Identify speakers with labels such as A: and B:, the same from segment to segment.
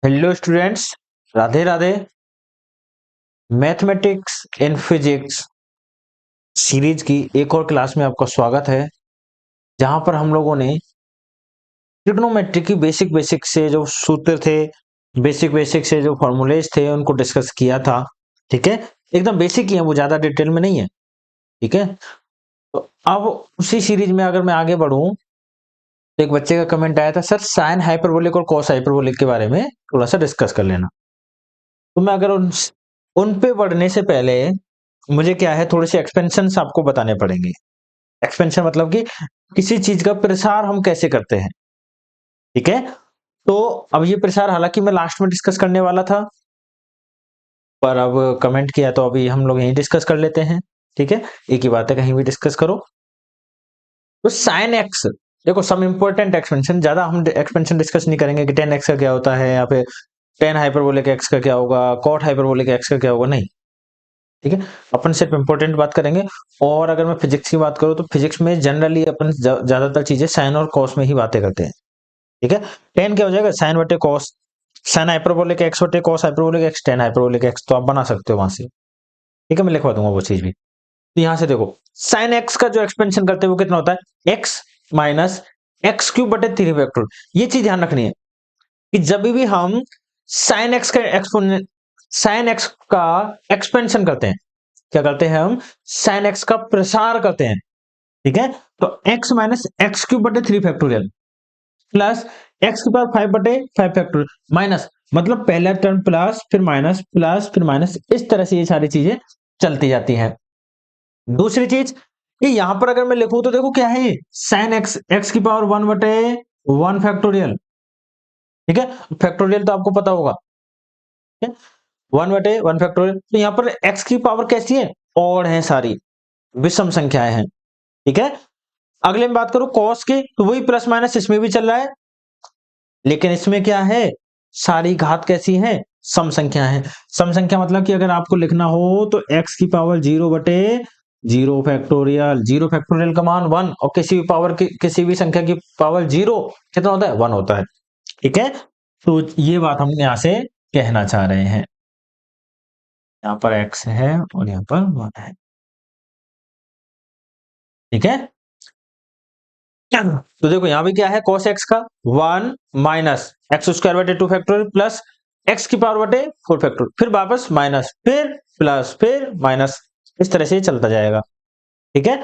A: Hello students, Radhe Radhe. Mathematics and physics series की एक और क्लास में आपका स्वागत है, जहां पर हम लोगों ने ट्रिग्नोमेट्री की बेसिक बेसिक से जो सूत्र थे, बेसिक बेसिक से जो फॉर्मूलेज थे, उनको डिस्कस किया था। ठीक है, एकदम बेसिक ही है, वो ज्यादा डिटेल में नहीं है। ठीक है, तो अब उसी सीरीज में अगर मैं आगे बढ़ूं तो एक बच्चे का कमेंट आया था, सर साइन हाइपरबोलिक और कॉस हाइपरबोलिक के बारे में थोड़ा सा डिस्कस कर लेना। तो मैं अगर उन पे बढ़ने से पहले मुझे क्या है, थोड़े से एक्सपेंशन आपको बताने पड़ेंगे। एक्सपेंशन मतलब कि किसी चीज का प्रसार हम कैसे करते हैं। ठीक है, तो अब ये प्रसार हालांकि मैं लास्ट में डिस्कस करने वाला था, पर अब कमेंट किया तो अभी हम लोग यहीं डिस्कस कर लेते हैं। ठीक है, एक ही बात है, कहीं भी डिस्कस करो। तो साइन एक्स, देखो सम इंपॉर्टेंट एक्सपेंशन, ज्यादा हम एक्सपेंशन डिस्कस नहीं करेंगे कि टेन एक्स का क्या होता है या फिर टेन हाइपरबोलिक एक्स का क्या होगा, कॉट हाइपरबोलिक एक्स का क्या होगा, नहीं। ठीक है, अपन सिर्फ इंपॉर्टेंट बात करेंगे। और अगर मैं फिजिक्स की बात करूं तो फिजिक्स में जनरली अपन ज्यादातर चीजें साइन और कॉस में ही बातें करते हैं। ठीक है, टेन क्या हो जाएगा, साइन बटे कॉस, साइन हाइपरबोलिक एक्स बटे cos hyperbolic x, tan hyperbolic x, तो आप बना सकते हो वहां से। ठीक है, मैं लिखवा दूंगा वो चीज भी। तो यहां से देखो, साइन एक्स का जो एक्सपेंशन करते हैं वो कितना होता है, एक्स माइनस एक्स क्यूब बटे थ्री फैक्टर। ये चीज ध्यान रखनी है कि जब भी हम साइन एक्स का एक्सपोनेंट, साइन एक्स का एक्सपेंशन करते हैं, क्या करते हैं हम, साइन एक्स का प्रसार करते हैं। ठीक है, तो x माइनस एक्स क्यूब बटे थ्री फैक्टोरियल प्लस एक्स की पावर फाइव बटे फाइव फैक्टोरियल माइनस, मतलब पहला टर्म प्लस फिर माइनस, इस तरह से ये सारी चीजें चलती जाती हैं। दूसरी चीज कि यहां पर अगर मैं लिखूं तो देखो क्या है, साइन एक्स, एक्स की पावर वन बटे वन फैक्टोरियल। ठीक है, फैक्टोरियल तो आपको पता होगा। ठीक है, वन बटे वन फैक्टोरियल, तो यहां पर एक्स की पावर कैसी है, और है सारी विषम संख्याएं हैं। ठीक है, अगले में बात करो कॉस की, तो वही प्लस माइनस इसमें भी चल रहा है, लेकिन इसमें क्या है, सारी घात कैसी है, सम संख्या है। सम संख्या मतलब कि अगर आपको लिखना हो तो x की पावर जीरो बटे जीरो फैक्टोरियल, जीरो फैक्टोरियल का मान वन, और किसी भी पावर की, किसी भी संख्या की पावर जीरो कितना होता है, वन होता है। ठीक है, तो ये बात हम यहां से कहना चाह रहे हैं। यहाँ पर x है और यहाँ पर वन है। ठीक है, तो देखो यहां भी क्या है, cos x का वन माइनस एक्स स्क्वायर बटे टू फैक्टोरियल प्लस एक्स की पावर बटे फोर फैक्टोरियल, फिर वापस माइनस, फिर प्लस, फिर माइनस, इस तरह से ये चलता जाएगा। ठीक है,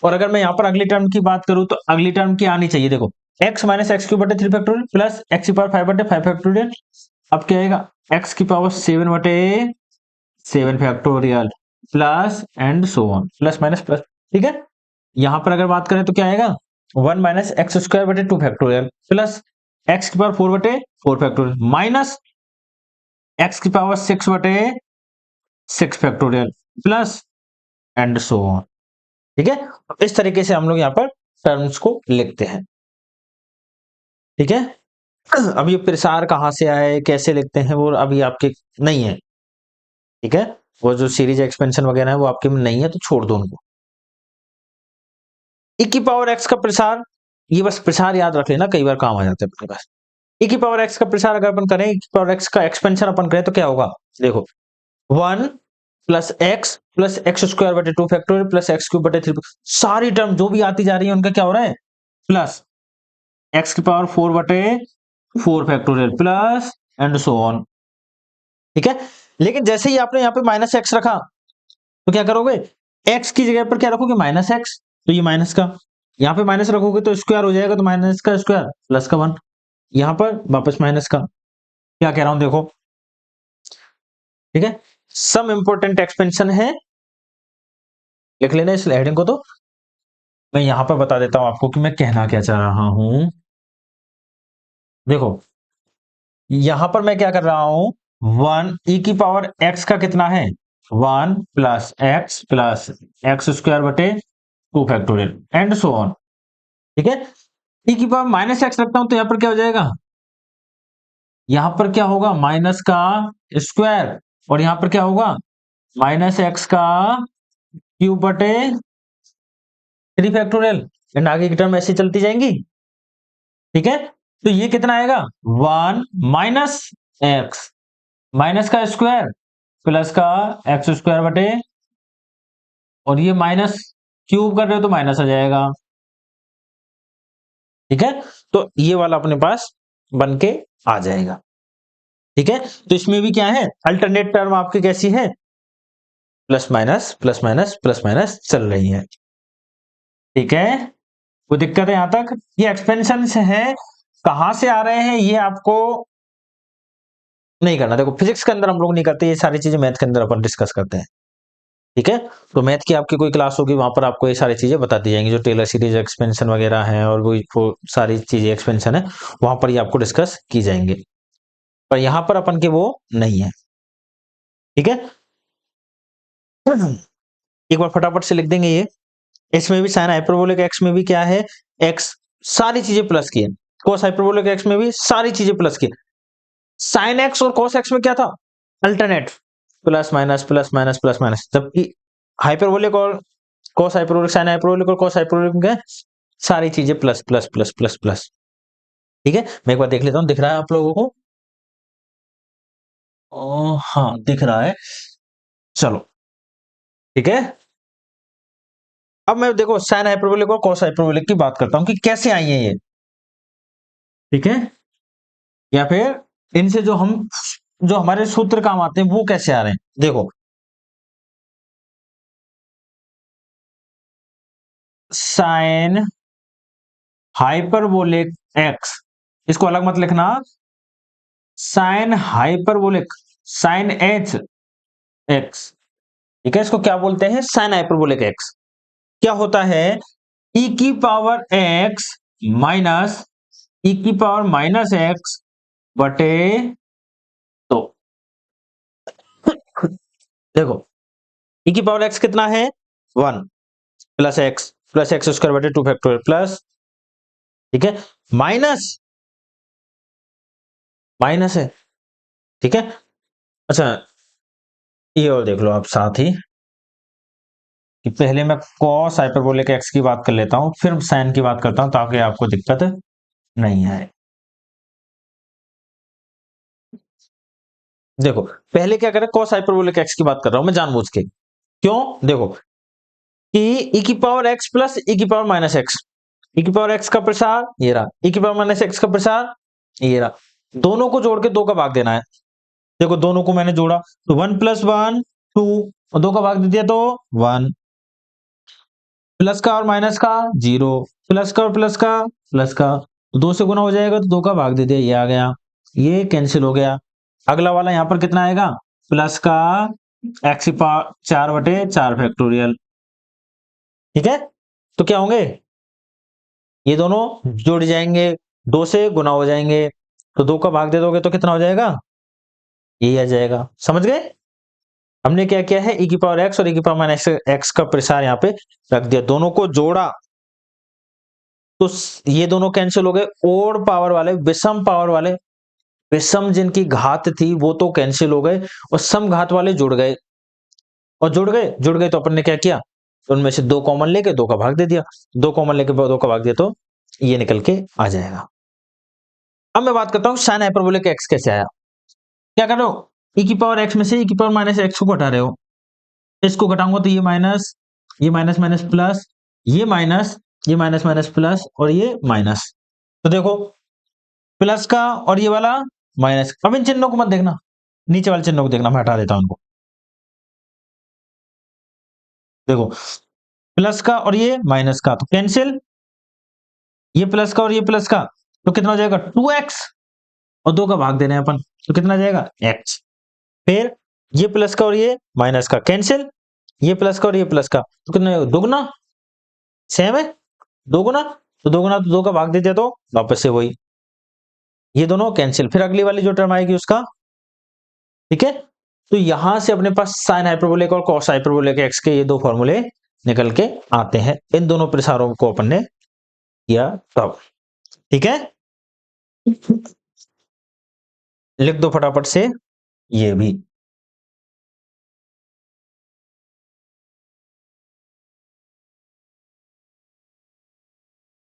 A: और अगर मैं यहां पर अगली टर्म की बात करूं तो अगली टर्म की आनी चाहिए, देखो x माइनस एक्स क्यूब बटे थ्री फैक्टोरियल प्लस एक्स की पावर फाइव बटे फाइव फैक्टोरियल। अब क्या आएगा, एक्स की पावर सेवन बटे seven factorial plus and so on, plus minus plus. ठीक है, यहां पर अगर बात करें तो क्या आएगा, वन माइनस एक्स स्क्वायर बटे टू फैक्टोरियल प्लस एक्स की पावर फोर बटे फोर फैक्टोरियल माइनस एक्स की पावर सिक्स बटे six factorial plus and so on. ठीक है, इस तरीके से हम लोग यहाँ पर टर्म्स को लिखते हैं। ठीक है, अब ये प्रसार कहां से आए, कैसे लिखते हैं, वो अभी आपके नहीं है। ठीक है, वो जो सीरीज एक्सपेंशन वगैरह है वो आपके में नहीं है, तो छोड़ दो उनको। e की पावर x का प्रसार, ये बस प्रसार याद रख लेना, कई बार काम आ जाता है अपने पास। e की पावर x का प्रसार अगर अपन करें, e की पावर x का एक्सपेंशन अपन करें तो क्या होगा, देखो वन प्लस एक्स स्क्वायर बटे two factorial plus x cube बटे थ्री, सारी टर्म जो भी आती जा रही है उनका क्या हो रहा है, प्लस एक्स की पावर फोर बटे four factorial plus and so on. ठीक है, लेकिन जैसे ही आपने यहाँ पे माइनस एक्स रखा तो क्या करोगे, एक्स की जगह पर क्या रखोगे, माइनस एक्स, तो ये माइनस का, यहाँ पे माइनस रखोगे तो स्क्वायर हो जाएगा, तो माइनस का स्क्वायर प्लस का वन, यहाँ पर वापस माइनस का। क्या कह रहा हूं देखो। ठीक है, सम इंपोर्टेंट एक्सपेंशन है, लिख लेना इस हेडिंग को। तो मैं यहां पर बता देता हूं आपको कि मैं कहना क्या चाह रहा हूं। देखो यहां पर मैं क्या कर रहा हूं, वन ई की पावर एक्स का कितना है, वन प्लस एक्स स्क्वायर बटे two factorial and so on. ठीक है, ई की पावर माइनस एक्स रखता हूं तो यहां पर क्या हो जाएगा, यहां पर क्या होगा, माइनस का स्क्वायर, और यहां पर क्या होगा, माइनस एक्स का क्यूब बटे थ्री फैक्टोरियल, एंड आगे की टर्म ऐसी चलती जाएंगी। ठीक है, तो ये कितना आएगा, वन माइनस एक्स माइनस का स्क्वायर प्लस का एक्स स्क्वायर बटे, और ये माइनस क्यूब कर रहे हो तो माइनस आ जाएगा। ठीक है, तो ये वाला अपने पास बन के आ जाएगा। ठीक है, तो इसमें भी क्या है, अल्टरनेट टर्म आपकी कैसी है, plus minus plus minus plus minus चल रही है। ठीक है, कोई दिक्कत है यहां तक? ये एक्सपेंशन है, कहां से आ रहे हैं ये आपको नहीं करना। देखो फिजिक्स के अंदर हम लोग नहीं करते, ये सारी चीजें मैथ के अंदर अपन डिस्कस करते हैं। ठीक है, तो मैथ की आपकी कोई क्लास होगी, वहां पर आपको ये सारी चीजें बता दी जाएंगी, जो टेलर सीरीज एक्सपेंशन वगैरह है और वो सारी चीजें एक्सपेंशन है, वहां पर ये आपको डिस्कस की जाएंगे, पर यहां पर अपन के वो नहीं है। ठीक है, एक बार फटाफट से लिख देंगे ये। इसमें भी साइन हाइपरबोलिक एक्स में भी क्या है, एक्स सारी चीजें प्लस की है, कोस हाइपरबोलिक एक्स में भी सारी चीजें प्लस की। साइन एक्स और कोस एक्स में क्या था, alternate, plus minus plus minus plus minus, जबकि हाइपरबोलिक और कोस हाइपरबोलिक, साइन हाइपरबोलिक और कोस हाइपरबोलिक में क्या है, सारी चीजें plus plus plus plus plus. ठीक है, मैं एक बार देख लेता हूं, दिख रहा है आप लोगों को? हाँ दिख रहा है, चलो ठीक है। अब मैं देखो साइन हाइपरबोलिक और कॉस हाइपरबोलिक की बात करता हूं कि कैसे आई है ये। ठीक है, या फिर इनसे जो हमारे सूत्र काम आते हैं वो कैसे आ रहे हैं, देखो साइन हाइपरबोलिक एक्स, इसको अलग मत लिखना, sine hyperbolic, sine H X. ठीक है, इसको क्या बोलते हैं, साइन हाइपरबोलिक एक्स। क्या होता है, ई की पावर एक्स माइनस ई की पावर माइनस एक्स बटे, तो देखो ई की पावर एक्स कितना है, 1 प्लस एक्स स्क्वायर बटे 2 फैक्टोरियल प्लस, ठीक है, माइनस माइनस है। ठीक है, अच्छा ये और देख लो आप साथ ही कि पहले मैं कॉस हाइपरबोलिक एक्स की बात कर लेता हूं, फिर साइन की बात करता हूं, ताकि आपको दिक्कत नहीं आए। देखो पहले क्या करें, कॉस हाइपरबोलिक एक्स की बात कर रहा हूं मैं जानबूझ के, क्यों, देखो कि ई की पावर एक्स प्लस ई की पावर माइनस एक्स, ई की पावर एक्स का प्रसार ये रहा, ई की पावर माइनस एक्स का प्रसार ये रहा, दोनों को जोड़ के 2 का भाग देना है। देखो दोनों को मैंने जोड़ा तो 1 प्लस 1 2, और 2 का भाग दे दिया तो 1, प्लस का और माइनस का 0, प्लस का और प्लस का, तो 2 से गुना हो जाएगा तो 2 का भाग दे दिया, ये आ गया, ये कैंसिल हो गया। अगला वाला यहां पर कितना आएगा, प्लस का एक्स की पावर 4 बटे 4 फैक्टोरियल। ठीक है, तो क्या होंगे, ये दोनों जुड़ जाएंगे, 2 से गुना हो जाएंगे, तो 2 का भाग दे दोगे तो कितना हो जाएगा, यही आ जाएगा। समझ गए, हमने क्या किया है, ई की पावर एक्स और ई की पावर माइनस एक्स का प्रसार यहाँ पे रख दिया, दोनों को जोड़ा तो ये दोनों कैंसिल हो गए, ओड पावर वाले विषम पावर वाले, विषम जिनकी घात थी वो तो कैंसिल हो गए, और सम घात वाले जुड़ गए, और जुड़ गए तो अपन ने क्या किया, उनमें से 2 कॉमन लेके 2 का भाग दे दिया, 2 कॉमन लेके 2 का भाग दिया तो ये निकल के आ जाएगा। अब मैं बात करता हूँ साइन हाइपरबोलिक एक्स कैसे आया। क्या कर रहे हो, ई की पावर एक्स में से ई की पावर माइनस एक्स को घटा रहे हो, इसको घटाऊंगा तो ये माइनस माइनस प्लस, ये माइनस, ये माइनस माइनस प्लस, और ये माइनस, तो देखो प्लस का और ये वाला माइनस। अब इन चिन्हों को मत देखना, नीचे वाले चिन्हों को देखना, मैं हटा देता हूं उनको। देखो प्लस का और ये माइनस का तो कैंसिल, ये प्लस का और ये प्लस का तो कितना हो जाएगा 2x, और 2 का भाग देना है अपन तो कितना आ जाएगा x। फिर ये प्लस का और ये माइनस का कैंसिल, ये प्लस का और ये प्लस का तो कितना हो जाएगा, दोगुना, सेम है, दोगुना, तो दोगुना तो 2 का भाग दे दिया तो वापस से वही, ये दोनों कैंसिल, फिर अगली वाली जो टर्म आएगी उसका। ठीक है, तो यहां से अपने पास साइन हाइपरबोलिक और कॉस हाइपरबोलिक एक्स के ये 2 फॉर्मूले निकल के आते हैं, इन दोनों प्रसारों को अपन ने किया तब। ठीक है, लिख दो फटाफट से ये भी।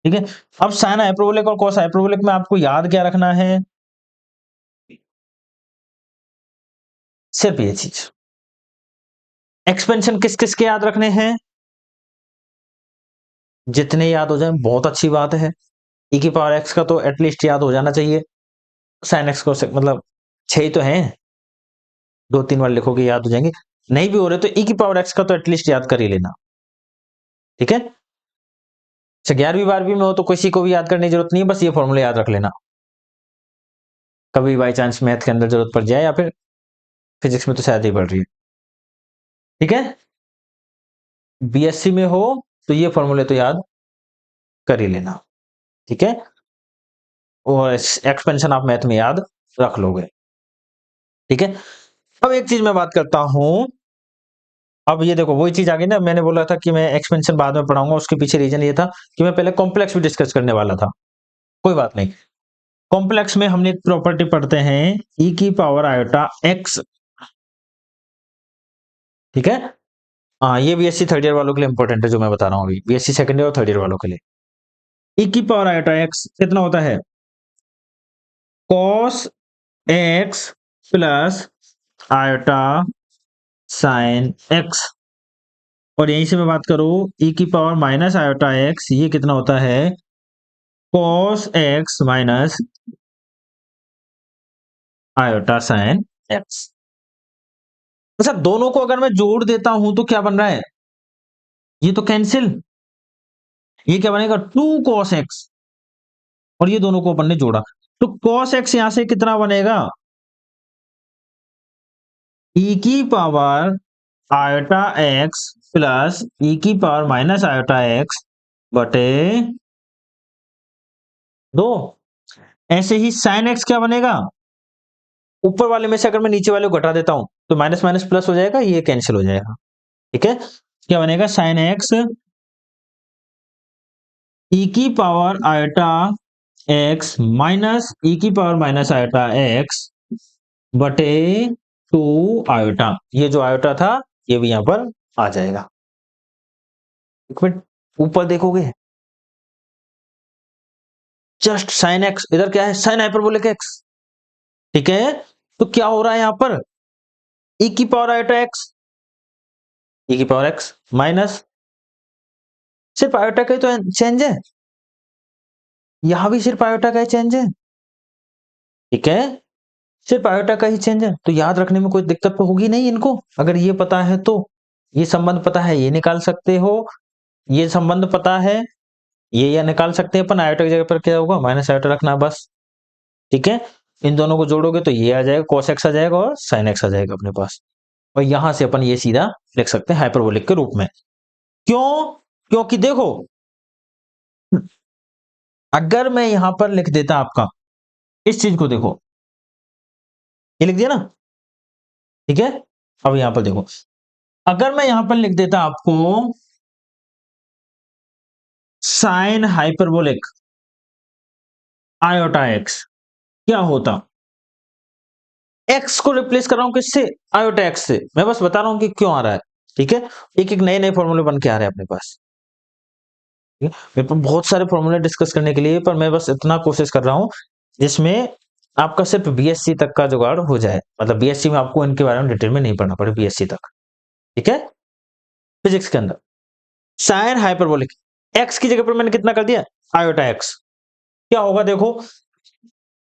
A: ठीक है, अब साइन हाइपरबोलिक और कॉस हाइपरबोलिक में आपको याद क्या रखना है, सिर्फ ये चीज। एक्सपेंशन किस किस के याद रखने हैं? जितने याद हो जाए बहुत अच्छी बात है। e की पावर x का तो एटलीस्ट याद हो जाना चाहिए। साइन x को मतलब 6 ही तो हैं, 2-3 बार लिखोगे याद हो जाएंगे। नहीं भी हो रहे तो e की पावर x का तो एटलीस्ट याद कर ही लेना। ठीक है, 11वीं 12वीं में हो तो किसी को भी याद करने की जरूरत नहीं है, बस ये फॉर्मूला याद रख लेना। कभी बाई चांस मैथ के अंदर जरूरत पड़ जाए, या फिर फिजिक्स में तो शायद ही पड़ रही है। ठीक है, बीएससी में हो तो ये फॉर्मूले तो याद कर ही लेना। ठीक है, और एक्सपेंशन आप मैथ में याद रख लोगे। ठीक है, अब एक चीज मैं बात करता हूं। अब ये देखो वही चीज आ गई ना, मैंने बोला था कि मैं एक्सपेंशन बाद में पढ़ाऊंगा, उसके पीछे रीजन ये था कि मैं पहले कॉम्प्लेक्स भी डिस्कस करने वाला था। कोई बात नहीं, कॉम्प्लेक्स में हमने एक प्रॉपर्टी पढ़ते हैं e की पावर आयोटा x। ठीक है, हाँ ये बीएससी थर्ड ईयर वालों के लिए इंपॉर्टेंट है जो मैं बता रहा हूँ अभी, बीएससी सेकंड ईयर और थर्ड ईयर वालों के लिए। e की पावर आयोटा x कितना होता है? cos x plus iota sine x। और यहीं से मैं बात करूं e की पावर माइनस आयोटा x, ये कितना होता है? cos x minus iota sine x। अच्छा, दोनों को अगर मैं जोड़ देता हूं तो क्या बन रहा है? ये तो कैंसिल, ये क्या बनेगा? 2 cos x, और ये दोनों को अपन ने जोड़ा तो cos x यहां से कितना बनेगा? e की power iota x plus e की पावर माइनस आयोटा x बटे 2। ऐसे ही साइन x क्या बनेगा? ऊपर वाले में से अगर मैं नीचे वाले को घटा देता हूं तो माइनस माइनस प्लस हो जाएगा, ये कैंसिल हो जाएगा। ठीक है, क्या बनेगा? साइन x e की power iota x minus e की पावर माइनस आयोटा x बटे 2 आयोटा। ये जो आयोटा था ये भी यहां पर आ जाएगा। एक मिनट, ऊपर देखोगे जस्ट साइन x, इधर क्या है? Sine hyperbolic x। ठीक है, तो क्या हो रहा है यहां पर? e की पावर आयोटा x, e की पावर x माइनस, सिर्फ आयोटा का ही तो चेंज है, यहां भी सिर्फ आयोटा का ही चेंज है। ठीक है, सिर्फ आयोटा का ही चेंज है, तो याद रखने में कोई दिक्कत तो होगी नहीं इनको, अगर ये पता है तो। ये संबंध पता है, ये निकाल सकते हो, ये संबंध पता है, ये निकाल सकते हैं अपन। आयोटा की जगह पर क्या होगा? माइनस आयोटा रखना बस। ठीक है, इन दोनों को जोड़ोगे तो ये आ जाएगा, cos x आ जाएगा और sin x आ जाएगा अपने पास। और यहां से अपन ये सीधा लिख सकते हैं हाइपरबोलिक के रूप में। क्यों? क्योंकि देखो, अगर मैं यहां पर लिख देता आपका इस चीज को, देखो ये लिख दिया ना। ठीक है, अब यहां पर देखो, अगर मैं यहां पर लिख देता आपको साइन हाइपरबोलिक आयोटा एक्स, क्या होता? एक्स को रिप्लेस कर रहा हूं किससे? आयोटा एक्स से। मैं बस बता रहा हूं कि क्यों आ रहा है। ठीक है, एक एक नए नए फॉर्मूले बन के आ रहे हैं अपने पास। ठीक है? मेरे पास बहुत सारे फॉर्मूले डिस्कस करने के लिए, पर मैं बस इतना कोशिश कर रहा हूं जिसमें आपका सिर्फ बीएससी तक का जुगाड़ हो जाए, मतलब बीएससी में आपको इनके बारे में डिटेल में नहीं पढ़ना पड़े, बीएससी तक। ठीक है, फिजिक्स के अंदर साइन हाइपरबोलिक एक्स की जगह पर मैंने कितना कर दिया? Iota x. क्या होगा देखो,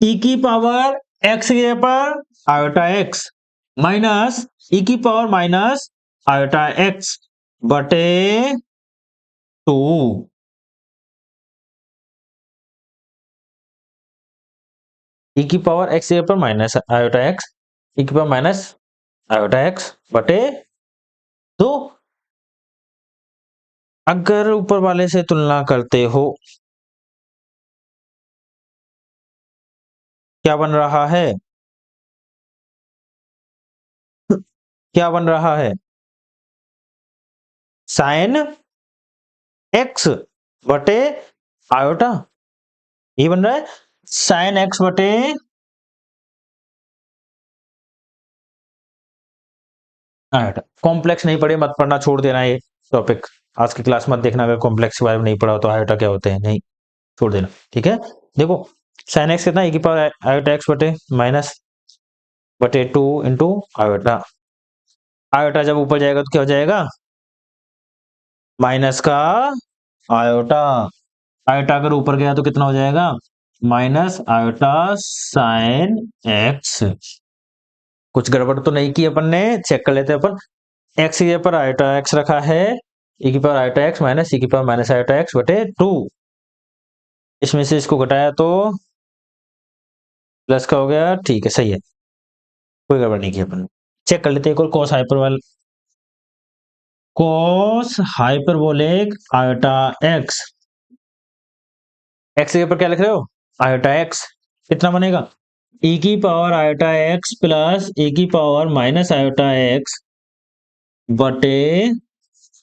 A: e की पावर x की जगह पर आयोटा x माइनस e की पावर माइनस आयोटा x बटे 2। e की पावर x की जगह पर माइनस आयोटा x, e की पावर माइनस आयोटा x बटे 2। अगर ऊपर वाले से तुलना करते हो, क्या बन रहा है? क्या बन रहा है? साइन x बटे आयोटा, ये बन रहा है साइन x बटे आयोटा। कॉम्प्लेक्स नहीं पढ़े मत पढ़ना, छोड़ देना ये टॉपिक, आज की क्लास मत देखना। अगर कॉम्प्लेक्स के बारे में नहीं पढ़ा हो तो आयोटा क्या होते हैं, नहीं, छोड़ देना। ठीक है, देखो साइन एक्स कितना? e की पावर आयोटा एक्स बटे माइनस बटे 2 इंटू आयोटा। आयोटा जब ऊपर जाएगा तो क्या हो जाएगा, माइनस का आयोटा। आयोटा अगर ऊपर गया तो कितना हो जाएगा, माइनस आयोटा साइन एक्स। कुछ गड़बड़ तो नहीं की अपन ने, चेक कर लेते हैं अपन। एक्स की पर आयोटा एक्स रखा है, e की power iota x minus e की पावर माइनस आयोटा एक्स बटे 2। इसमें से इसको घटाया तो प्लस का हो गया, ठीक है सही है, कोई गड़बड़ नहीं की अपन। चेक कर लेते हैं एक और, cos hyperbolic iota x. X के ऊपर क्या लिख रहे हो, आयोटा एक्स, कितना बनेगा, e की power iota x plus e की पावर माइनस आयोटा एक्स बटे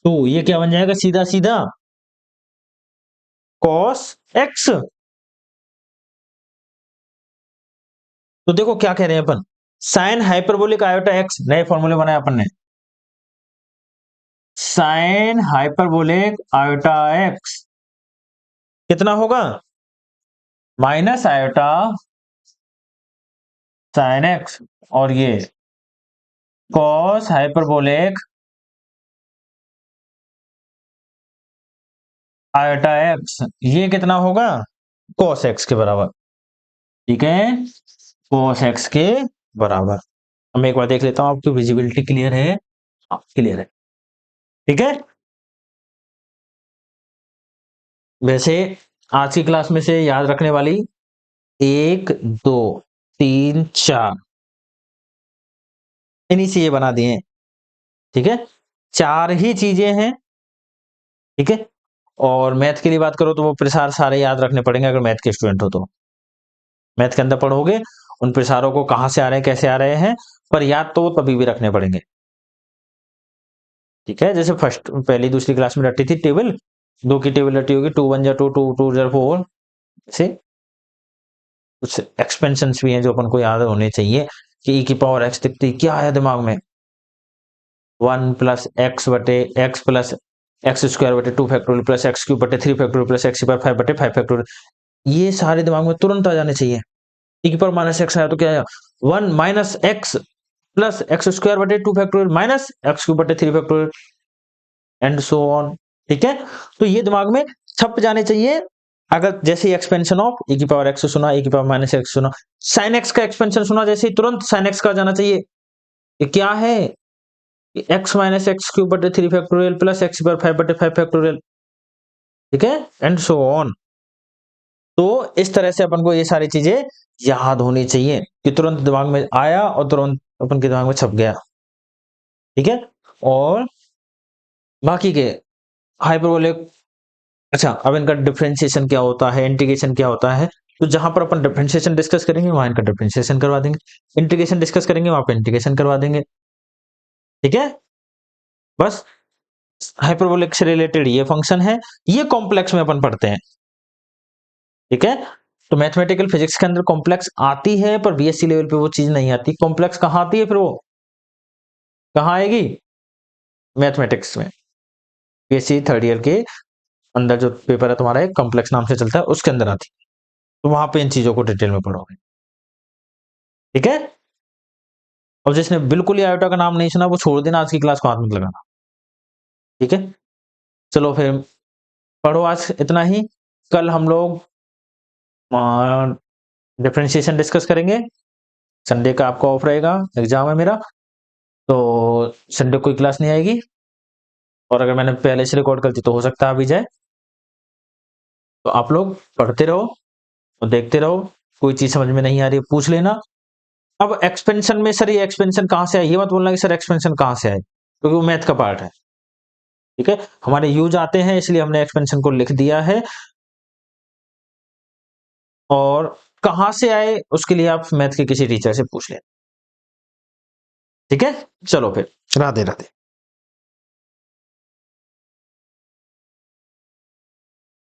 A: 2। ये क्या बन जाएगा, सीधा सीधा कॉस एक्स। तो देखो क्या कह रहे हैं अपन, साइन हाइपरबोलिक आयोटा एक्स, नए फॉर्मूले बनाए अपन ने, साइन हाइपरबोलिक आयोटा एक्स कितना होगा, माइनस आयोटा साइन एक्स, और ये कॉस हाइपरबोलिक आयोटा एक्स, ये कितना होगा, कॉस एक्स के बराबर। ठीक है, कॉस एक्स के बराबर। मैं एक बार देख लेता हूं आपकी विजिबिलिटी क्लियर है, क्लियर है, ठीक है। वैसे आज की क्लास में से याद रखने वाली 1 2 3 4 इन्हीं से ये बना दिए, ठीक है, 4 ही चीजें हैं, ठीक है। और मैथ के लिए बात करो तो वो प्रसार सारे याद रखने पड़ेंगे अगर मैथ के स्टूडेंट हो तो। मैथ के अंदर पढ़ोगे उन प्रसारों को कहां से आ रहे हैं कैसे आ रहे हैं, पर याद तो तभी भी रखने पड़ेंगे, ठीक है। जैसे फर्स्ट पहली दूसरी क्लास में रटी थी टेबल, 2 की टेबल रटी होगी, 2 1 जा 2 2 2 जा 4 से। कुछ एक्सपेंशन भी हैं जो अपन को याद होने चाहिए कि e की पावर x दिखती क्या आया दिमाग में, 1 प्लस एक्स बटे एक्स प्लस एक्स स्क्वायर बटे 2 फैक्टोरियल प्लस एक्स क्यूब बटे 3 फैक्टोरियल प्लस एक्स की पावर 5 बटे 5 फैक्टोरियल। ये सारे दिमाग में तुरंत आ जाने चाहिए। e की पावर माइनस एक्स आया तो क्या आया, 1 minus x plus x square बटे 2 फैक्टोरियल माइनस एक्स क्यूब बटे 3 फैक्टोरियल एंड सो ऑन, ठीक है। तो ये दिमाग में छप जाने चाहिए। अगर जैसे ही एक्सपेंशन ऑफ e की पावर x सुना, e की पावर माइनस एक्स सुना, साइन x का एक्सपेंशन सुना, जैसे ही तुरंत साइन x का जाना चाहिए। ये क्या है, x माइनस एक्स क्यूब बटे 3 फैक्टोरियल प्लस एक्स पावर 5 बटे 5 फैक्टोरियल, ठीक है, एंड सो ऑन। तो इस तरह से अपन को ये सारी चीजें याद होनी चाहिए कि तुरंत दिमाग में आया और तुरंत अपन के दिमाग में छप गया, ठीक है। और बाकी के हाइपरबोलिक, अच्छा अब इनका डिफरेंशिएशन क्या होता है, इंटीग्रेशन क्या होता है, तो जहां पर अपन डिफरेंशिएशन डिस्कस करेंगे वहां इनका डिफरेंशिएशन करवा देंगे, इंटीग्रेशन डिस्कस करेंगे वहां पे इंटीग्रेशन करवा देंगे, ठीक है। बस हाइपरबोलिक से रिलेटेड ये फंक्शन है, ये कॉम्प्लेक्स में अपन पढ़ते हैं, ठीक है। तो मैथमेटिकल फिजिक्स के अंदर कॉम्प्लेक्स आती है पर बीएससी लेवल पे वो चीज नहीं आती। कॉम्प्लेक्स कहां आती है, फिर वो कहां आएगी, मैथमेटिक्स में, बीएससी थर्ड ईयर के अंदर जो पेपर है तुम्हारा एक कॉम्प्लेक्स नाम से चलता है उसके अंदर आती है, तो वहां पे इन चीजों को डिटेल में पढ़ोगे, ठीक है। और जिसने बिल्कुल ही आयोटा का नाम नहीं सुना वो छोड़ देना, आज की क्लास को हाथ मत लगाना, ठीक है। चलो फिर पढ़ो आज इतना ही। कल हम लोग डिफरेंशिएशन डिस्कस करेंगे। संडे का आपका ऑफ रहेगा, एग्जाम है मेरा, तो संडे कोई क्लास नहीं आएगी, और अगर मैंने पहले से रिकॉर्ड करती तो हो सकता है अभी जाए। तो आप लोग पढ़ते रहो और देखते रहो, कोई चीज समझ में नहीं आ रही है पूछ लेना। अब एक्सपेंशन में सर ये एक्सपेंशन कहां से आए, ये मत बोलना कि सर एक्सपेंशन कहां से आए, क्योंकि वो मैथ का पार्ट है, ठीक है। हमारे यूज आते हैं इसलिए हमने एक्सपेंशन को लिख दिया है, और कहां से आए उसके लिए आप मैथ के किसी टीचर से पूछ लें, ठीक है। चलो फिर, राधे राधे।